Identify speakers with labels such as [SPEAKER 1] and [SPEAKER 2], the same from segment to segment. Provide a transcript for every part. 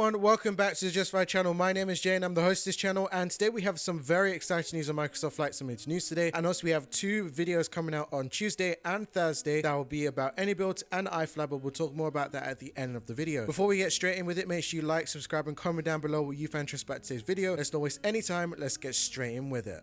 [SPEAKER 1] everyone, welcome back to the Justfly channel. My name is Jay and I'm the host of this channel, and today we have some very exciting news on Microsoft Flight Simulator news today, and also we have two videos coming out on Tuesday and Thursday that will be about iniBuilds and iFly, but we'll talk more about that at the end of the video. Before we get straight in with it, make sure you like, subscribe and comment down below what you find interesting about today's video. Let's not waste any time, let's get straight in with it.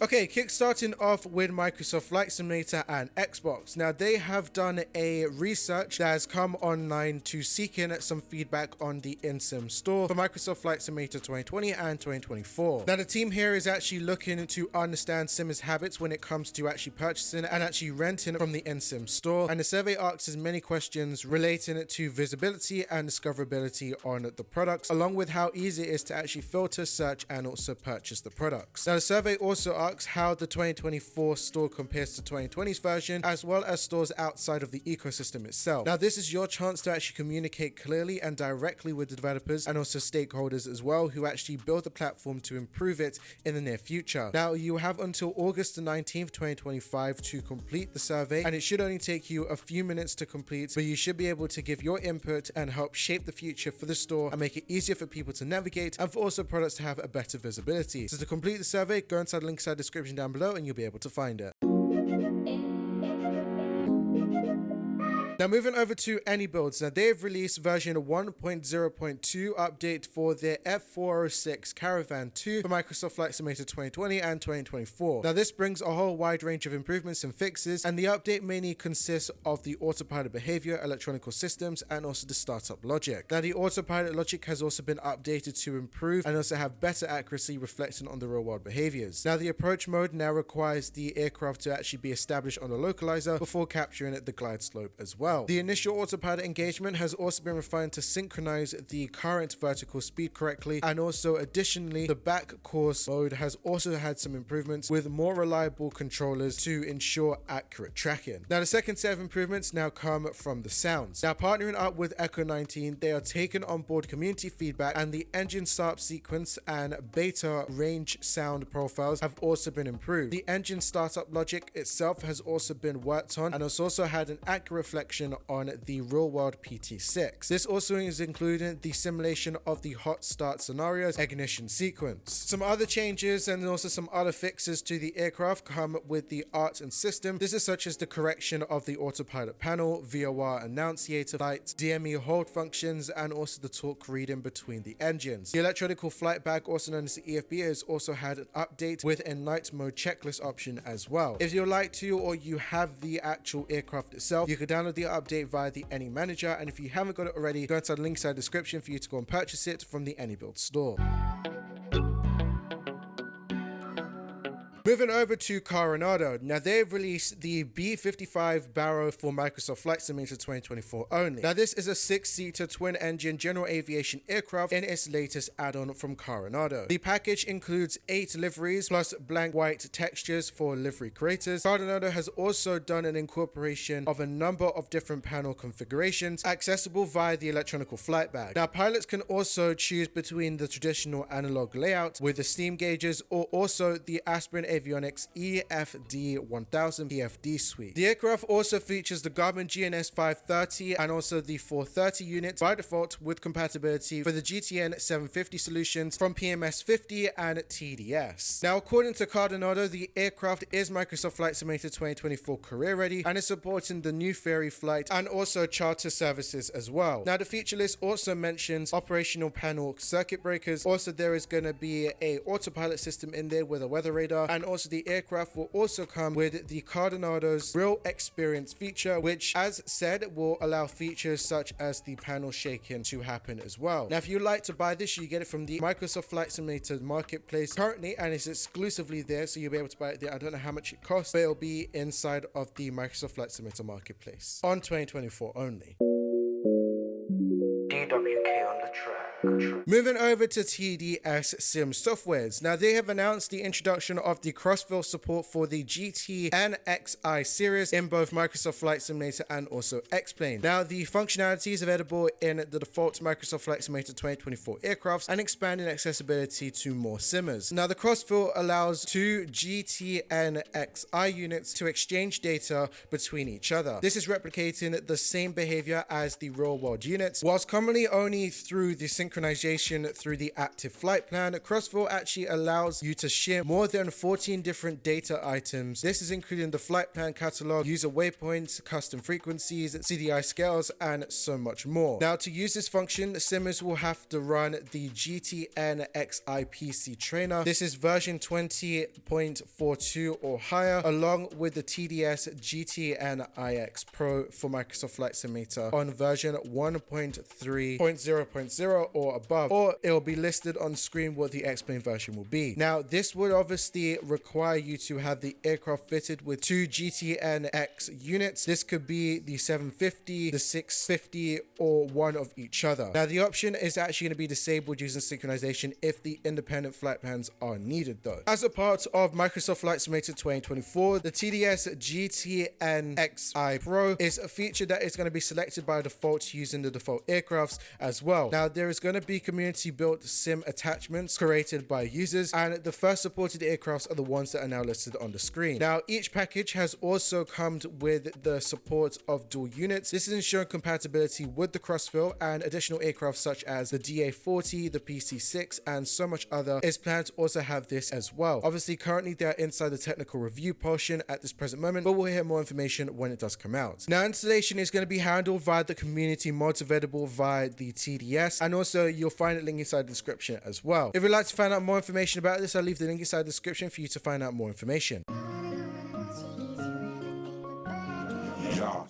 [SPEAKER 1] Okay, kickstarting off with Microsoft Flight Simulator and Xbox. Now, they have done a research that has come online to seek in some feedback on the InSim store for Microsoft Flight Simulator 2020 and 2024. Now, the team here is actually looking to understand simmers' habits when it comes to actually purchasing and actually renting from the InSim store. And the survey asks as many questions relating to visibility and discoverability on the products, along with how easy it is to actually filter, search, and also purchase the products. Now, the survey also asks how the 2024 store compares to 2020's version, as well as stores outside of the ecosystem itself. Now, this is your chance to actually communicate clearly and directly with the developers and also stakeholders as well, who actually build the platform to improve it in the near future. Now, you have until August the 19th, 2025 to complete the survey, and it should only take you a few minutes to complete, but you should be able to give your input and help shape the future for the store and make it easier for people to navigate and for also products to have a better visibility. So to complete the survey, go inside the link inside the description down below and you'll be able to find it. Now, moving over to iniBuilds. Now, they've released version 1.0.2 update for their F406 Caravan II for Microsoft Flight Simulator 2020 and 2024. Now, this brings a whole wide range of improvements and fixes, and the update mainly consists of the autopilot behavior, electronical systems, and also the startup logic. Now, the autopilot logic has also been updated to improve and also have better accuracy reflecting on the real-world behaviors. Now, the approach mode now requires the aircraft to actually be established on the localizer before capturing the glide slope as well. The initial autopilot engagement has also been refined to synchronize the current vertical speed correctly, and also additionally the back course mode has also had some improvements with more reliable controllers to ensure accurate tracking. Now, the second set of improvements now come from the sounds. Now, partnering up with Echo 19, they are taking on board community feedback, and the engine startup sequence and beta range sound profiles have also been improved. The engine startup logic itself has also been worked on and has also had an accurate reflection on the real-world PT6. This also is including the simulation of the hot start scenario's ignition sequence. Some other changes and also some other fixes to the aircraft come with the art and system. This is such as the correction of the autopilot panel, VOR annunciator lights, DME hold functions, and also the torque reading between the engines. The electronical flight bag, also known as the EFB, has also had an update with a night mode checklist option as well. If you'd like to, or you have the actual aircraft itself, you can download the update via the Any Manager, and if you haven't got it already, go inside the link inside the description for you to go and purchase it from the iniBuilds store. Moving over to Carenado. Now, they've released the B55 Barrow for Microsoft Flight Simulator 2024 only. Now, this is a 6-seater twin-engine general aviation aircraft in its latest add-on from Carenado. The package includes 8 liveries plus blank white textures for livery creators. Carenado has also done an incorporation of a number of different panel configurations accessible via the electronical flight bag. Now, pilots can also choose between the traditional analog layout with the steam gauges or also the Aspirin Avionics EFD1000 TFD suite. The aircraft also features the Garmin GNS 530 and also the 430 units by default, with compatibility for the GTN 750 solutions from PMS 50 and TDS. Now, according to Carenado, the aircraft is Microsoft Flight Simulator 2024 career ready and is supporting the new ferry flight and also charter services as well. Now, the feature list also mentions operational panel circuit breakers. Also, there is going to be a autopilot system in there with a weather radar, and also the aircraft will also come with the Carenado's Real Experience feature, which, as said, will allow features such as the panel shaking to happen as well. Now, if you'd like to buy this, you get it from the Microsoft Flight Simulator marketplace currently, and it's exclusively there, so you'll be able to buy it there. I don't know how much it costs, but it'll be inside of the Microsoft Flight Simulator marketplace on 2024 only.
[SPEAKER 2] GWK on the track.
[SPEAKER 1] Moving over to TDS Sim Softwares. Now they have announced the introduction of the Crossfill support for the GTNXi series in both Microsoft Flight Simulator and also X-Plane. Now the functionality is available in the default Microsoft Flight Simulator 2024 aircrafts and expanding accessibility to more simmers. Now the Crossfill allows two GTNXi units to exchange data between each other. This is replicating the same behavior as the real world units. Whilst commonly only through the synchronization through the active flight plan, Crossfill actually allows you to share more than 14 different data items. This is including the flight plan catalog, user waypoints, custom frequencies, CDI scales, and so much more. Now to use this function, simmers will have to run the GTNXi PC trainer. This is version 20.42 or higher, along with the TDS GTNIX Pro for Microsoft Flight Simulator on version 1.3.0.0 or above, or it'll be listed on screen what the X-Plane version will be. Now this would obviously require you to have the aircraft fitted with two GTNX units. This could be the 750, the 650, or one of each other. Now the option is actually going to be disabled using synchronization if the independent flight plans are needed though. As a part of Microsoft Flight Simulator 2024, the TDS GTNXi Pro is a feature that is going to be selected by default using the default aircrafts as well. Now there is going to be community built sim attachments created by users, and the first supported aircrafts are the ones that are now listed on the screen. Now each package has also come with the support of dual units. This is ensuring compatibility with the Crossfill, and additional aircraft such as the DA40, the PC6, and so much other is planned to also have this as well. Obviously currently they are inside the technical review portion at this present moment, but we'll hear more information when it does come out. Now installation is going to be handled via the community mods available via the TDS, and also you'll find a link inside the description as well. If you'd like to find out more information about this, I'll leave the link inside the description for you to find out more information.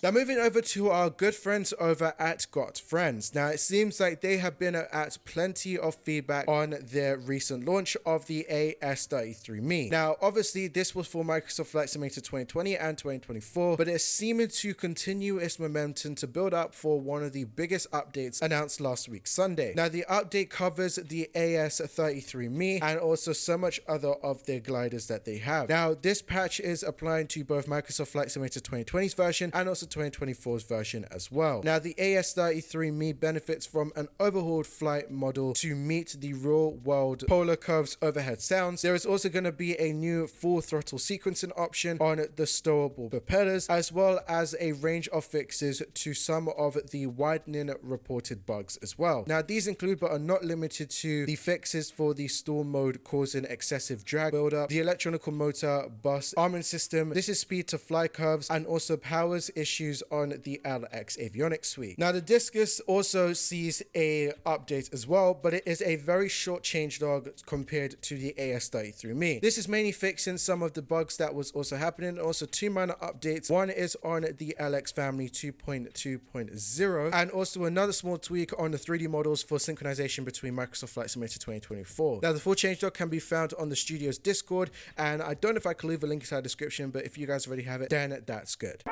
[SPEAKER 1] Now moving over to our good friends over at GotFriends. Now it seems like they have been at plenty of feedback on their recent launch of the AS33Me. Now obviously this was for Microsoft Flight Simulator 2020 and 2024, but it's seeming to continue its momentum to build up for one of the biggest updates announced last week Sunday. Now the update covers the AS33Me and also so much other of their gliders that they have. Now this patch is applying to both Microsoft Flight Simulator 2020's version and also 2024's version as well. Now the AS33Me benefits from an overhauled flight model to meet the real world polar curves overhead sounds. There is also going to be a new full throttle sequencing option on the stowable propellers, as well as a range of fixes to some of the widening reported bugs as well. Now these include but are not limited to the fixes for the stall mode causing excessive drag buildup, the electronical motor bus arming system, this is speed to fly curves, and also powers issues on the LX avionics suite. Now the Discus also sees a update as well, but it is a very short changelog compared to the AS33Me. This is mainly fixing some of the bugs that was also happening, also two minor updates. One is on the LX family 2.2.0 and also another small tweak on the 3D models for synchronization between Microsoft Flight Simulator 2024. Now the full changelog can be found on the studio's Discord, and I don't know if I can leave a link inside the description, but if you guys already have it, then that's good.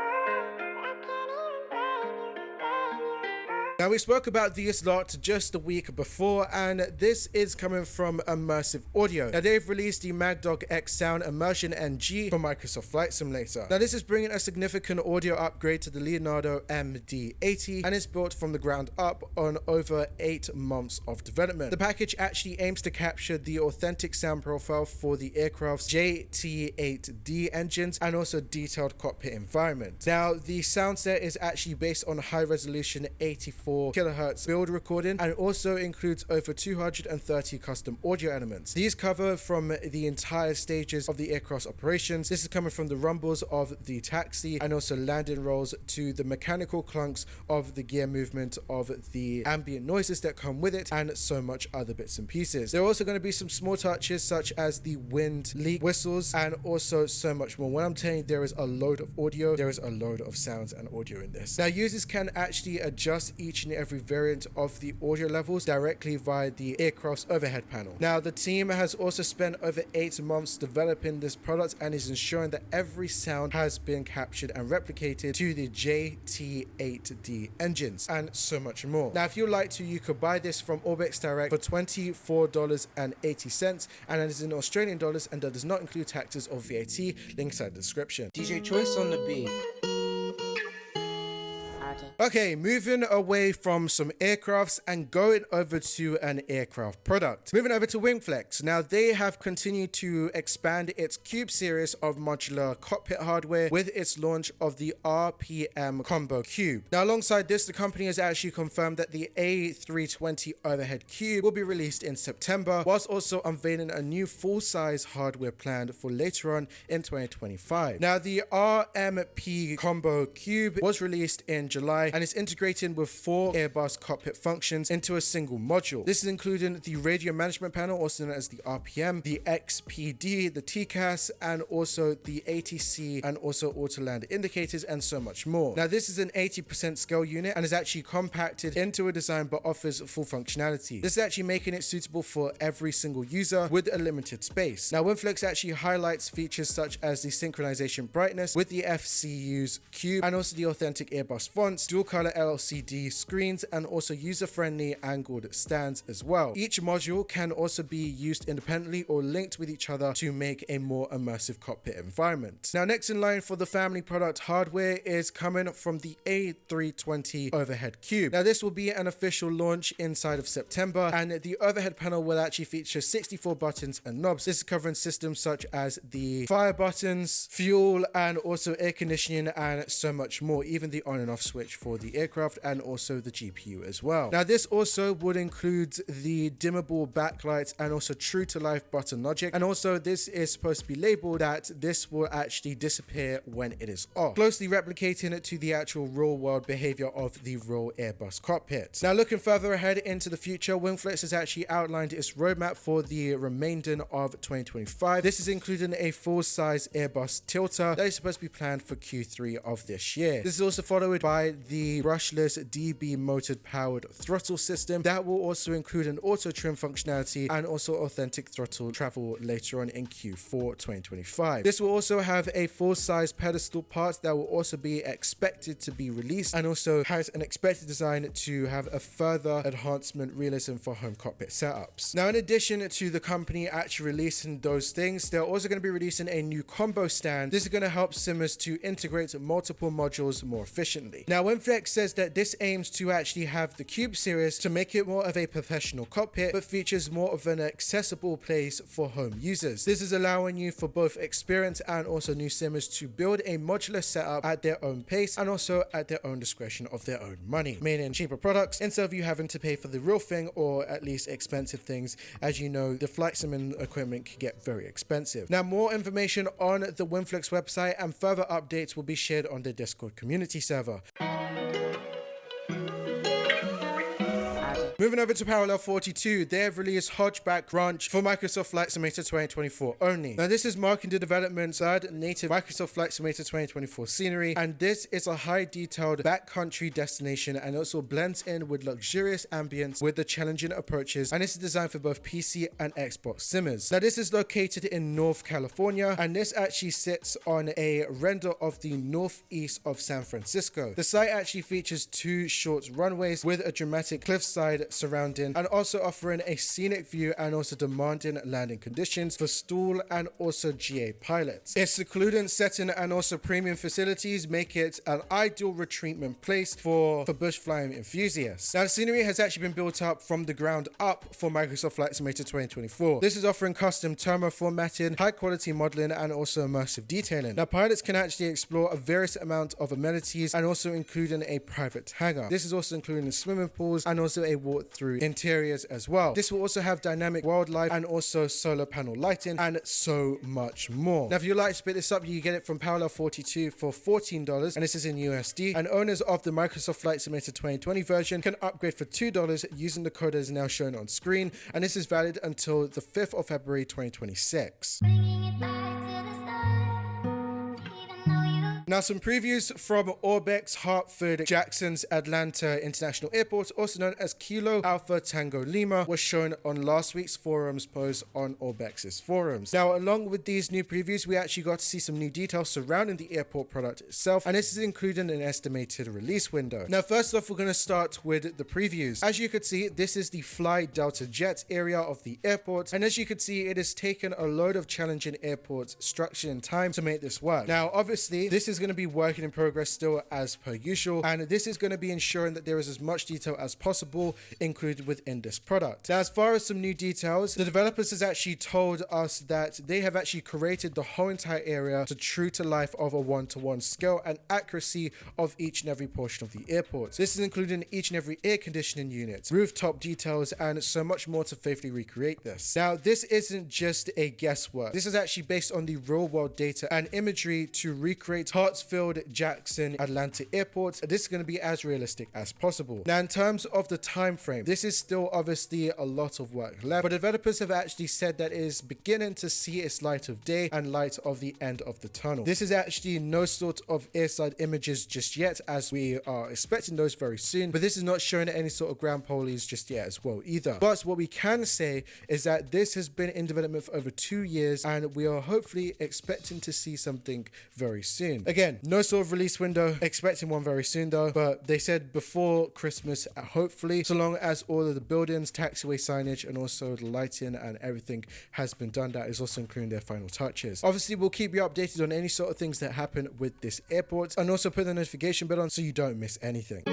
[SPEAKER 1] Now we spoke about this lot just a week before, and this is coming from Immersive Audio. Now they've released the MaddogX Sound Immersion NG for Microsoft Flight Simulator. Now this is bringing a significant audio upgrade to the Leonardo MD80 and is built from the ground up on over 8 months of development. The package actually aims to capture the authentic sound profile for the aircraft's JT8D engines and also detailed cockpit environment. Now the sound set is actually based on high resolution 84 kilohertz build recording and also includes over 230 custom audio elements. These cover from the entire stages of the aircraft's operations. This is coming from the rumbles of the taxi and also landing rolls to the mechanical clunks of the gear movement of the ambient noises that come with it and so much other bits and pieces. There are also going to be some small touches such as the wind leak whistles and also so much more. When I'm telling you there is a load of audio, there is a load of sounds and audio in this. Now users can actually adjust each each and every variant of the audio levels directly via the aircraft's overhead panel. Now, the team has also spent over 8 months developing this product and is ensuring that every sound has been captured and replicated to the JT8D engines and so much more. Now, if you'd like to, you could buy this from Orbx Direct for $24.80, and it is in Australian dollars and that does not include taxes or VAT. Link inside the description.
[SPEAKER 3] DJ Choice on the beat.
[SPEAKER 1] Okay, moving away from some aircrafts and going over to an aircraft product. Moving over to WingFlex. Now, they have continued to expand its Cube series of modular cockpit hardware with its launch of the RPM Combo Cube. Now, alongside this, the company has actually confirmed that the A320 overhead cube will be released in September, whilst also unveiling a new full-size hardware planned for later on in 2025. Now, the RMP Combo Cube was released in July and is integrated with 4 Airbus cockpit functions into a single module. This is including the radio management panel, also known as the RPM, the XPD, the TCAS, and also the ATC, and also auto land indicators, and so much more. Now, this is an 80% scale unit and is actually compacted into a design but offers full functionality. This is actually making it suitable for every single user with a limited space. Now, WingFlex actually highlights features such as the synchronization brightness with the FCU's cube and also the authentic Airbus fonts, dual color LCD screens, and also user-friendly angled stands as well. Each module can also be used independently or linked with each other to make a more immersive cockpit environment. Now, next in line for the family product hardware is coming from the A320 overhead cube. Now, this will be an official launch inside of September, and the overhead panel will actually feature 64 buttons and knobs. This is covering systems such as the fire buttons, fuel, and also air conditioning, and so much more, even the on and off switch for the aircraft and also the GPU as well. Now, this also would include the dimmable backlights and also true to life button logic, and also this is supposed to be labeled that this will actually disappear when it is off, closely replicating it to the actual real world behavior of the real Airbus cockpit. Now, looking further ahead into the future, WingFlex has actually outlined its roadmap for the remainder of 2025. This is including a full-size Airbus tilter that is supposed to be planned for Q3 of this year. This is also followed by the brushless DB motor powered throttle system that will also include an auto trim functionality and also authentic throttle travel later on in Q4 2025. This will also have a full-size pedestal part that will also be expected to be released, and also has an expected design to have a further enhancement realism for home cockpit setups. Now, in addition to the company actually releasing those things, they're also going to be releasing a new combo stand. This is going to help simmers to integrate multiple modules more efficiently. Now, WingFlex says that this aims to actually have the Cube series to make it more of a professional cockpit, but features more of an accessible place for home users. This is allowing you for both experienced and also new simmers to build a modular setup at their own pace and also at their own discretion of their own money, meaning cheaper products instead of you having to pay for the real thing or at least expensive things. As you know, the flight sim equipment can get very expensive. Now, more information on the WingFlex website and further updates will be shared on the Discord community server. Moving over to Parallel 42, they have released Hogsback branch for Microsoft Flight Simulator 2024 only. Now, this is marking the development side native Microsoft Flight Simulator 2024 scenery, and this is a high detailed backcountry destination and also blends in with luxurious ambience with the challenging approaches, and this is designed for both PC and Xbox simmers. Now, this is located in North California, and this actually sits on a render of the northeast of San Francisco. The site actually features 2 short runways with a dramatic cliffside surrounding, and also offering a scenic view and also demanding landing conditions for stall and also GA pilots. Its secluded setting and also premium facilities make it an ideal retreatment place for bush flying enthusiasts. Now, the scenery has actually been built up from the ground up for Microsoft Flight Simulator 2024. This is offering custom thermal formatting, high quality modeling, and also immersive detailing. Now, pilots can actually explore a various amount of amenities and also including a private hangar. This is also including swimming pools and also a through interiors as well. This will also have dynamic wildlife and also solar panel lighting and so much more. Now, if you'd like to split this up, you get it from Parallel 42 for $14, and this is in USD. And owners of the Microsoft Flight Simulator 2020 version can upgrade for $2 using the code that is now shown on screen, and this is valid until the 5th of February 2026. Now, some previews from Orbx Hartsfield-Jackson's Atlanta International Airport, also known as Kilo Alpha Tango Lima, was shown on last week's forums post on Orbx's forums. Now, along with these new previews, we actually got to see some new details surrounding the airport product itself, and this is including an estimated release window. Now, first off, we're going to start with the previews. As you could see, this is the Fly Delta Jet area of the airport, and as you could see, it has taken a load of challenging airport structure and time to make this work. Now, obviously, this is going to be working in progress still as per usual, and this is going to be ensuring that there is as much detail as possible included within this product. Now, as far as some new details, the developers has actually told us that they have actually created the whole entire area to true to life of a one-to-one scale and accuracy of each and every portion of the airport. This is including each and every air conditioning unit, rooftop details, and so much more to faithfully recreate this. Now, this isn't just a guesswork. This is actually based on the real world data and imagery to recreate Hartsfield-Jackson Atlanta Airport. This is going to be as realistic as possible. Now, in terms of the time frame, this is still obviously a lot of work left, but developers have actually said that it is beginning to see its light of day and light of the end of the tunnel. This is actually no sort of airside images just yet, as we are expecting those very soon, but this is not showing any sort of ground polies just yet as well either. But what we can say is that this has been in development for over 2 years, and we are hopefully expecting to see something very soon. Again, no sort of release window, expecting one very soon though, but they said before Christmas, hopefully, so long as all of the buildings, taxiway signage, and also the lighting and everything has been done. That is also including their final touches. Obviously, we'll keep you updated on any sort of things that happen with this airport, and also put the notification bell on so you don't miss anything.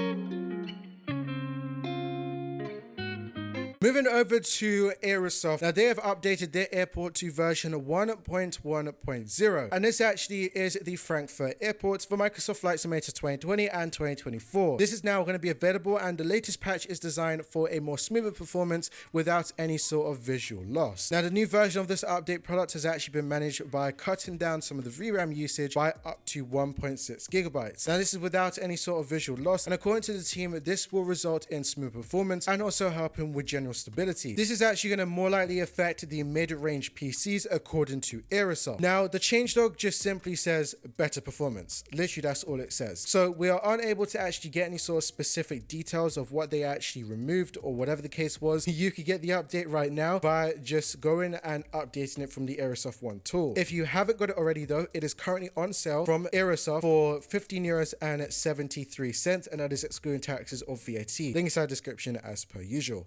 [SPEAKER 1] Moving over to Aerosoft. Now, they have updated their airport to version 1.1.0, and this actually is the Frankfurt airport for Microsoft Flight Simulator 2020 and 2024. This is now going to be available, and the latest patch is designed for a more smoother performance without any sort of visual loss. Now, the new version of this update product has actually been managed by cutting down some of the VRAM usage by up to 1.6 gigabytes. Now, this is without any sort of visual loss, and according to the team, this will result in smooth performance and also helping with general stability. This is actually going to more likely affect the mid-range PCs according to Aerosoft. Now, the changelog just simply says better performance. Literally, that's all it says. So we are unable to actually get any sort of specific details of what they actually removed or whatever the case was. You could get the update right now by just going and updating it from the Aerosoft One tool. If you haven't got it already though, it is currently on sale from Aerosoft for €15.73, and that is excluding taxes or VAT. Link inside description as per usual.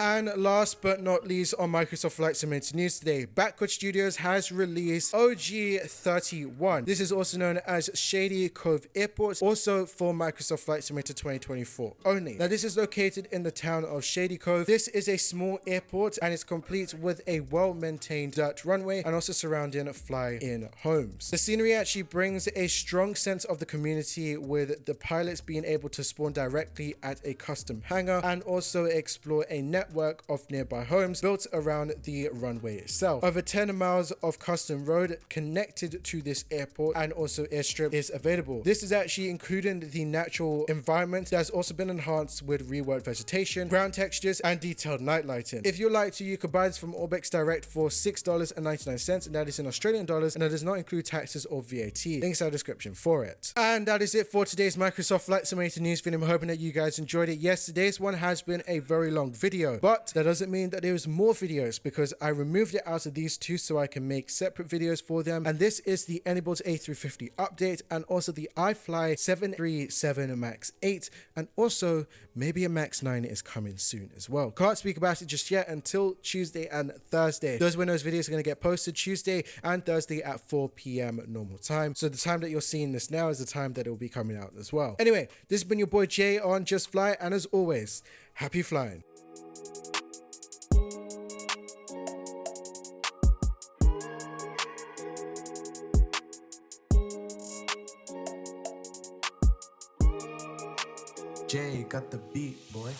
[SPEAKER 1] And last but not least on Microsoft Flight Simulator news today, Backwood Studios has released OG31. This is also known as Shady Cove Airport, also for Microsoft Flight Simulator 2024 only. Now, this is located in the town of Shady Cove. This is a small airport, and it's complete with a well-maintained dirt runway and also surrounding fly-in homes. The scenery actually brings a strong sense of the community, with the pilots being able to spawn directly at a custom hangar and also explore a network of nearby homes built around the runway itself. Over 10 miles of custom road connected to this airport and also airstrip is available. This is actually including the natural environment that has also been enhanced with reworked vegetation, ground textures, and detailed night lighting. If you'd like to, you could buy this from Orbx direct for $6.99, and that is in Australian dollars, and that does not include taxes or VAT. Links in the description for it. And that is it for today's Microsoft Flight Simulator news video. I'm hoping that you guys enjoyed it. Yes, today's one has been a very long video, but that doesn't mean that there's more videos, because I removed it out of these two so I can make separate videos for them. And this is the iniBuilds A350 update, and also the iFly 737 MAX 8, and also maybe a MAX 9 is coming soon as well. Can't speak about it just yet until Tuesday and Thursday. Those when those videos are going to get posted, Tuesday and Thursday at 4 p.m. normal time. So the time that you're seeing this now is the time that it will be coming out as well. Anyway, this has been your boy Jay on Justfly, and as always, happy flying.
[SPEAKER 2] Jay got the beat, boy.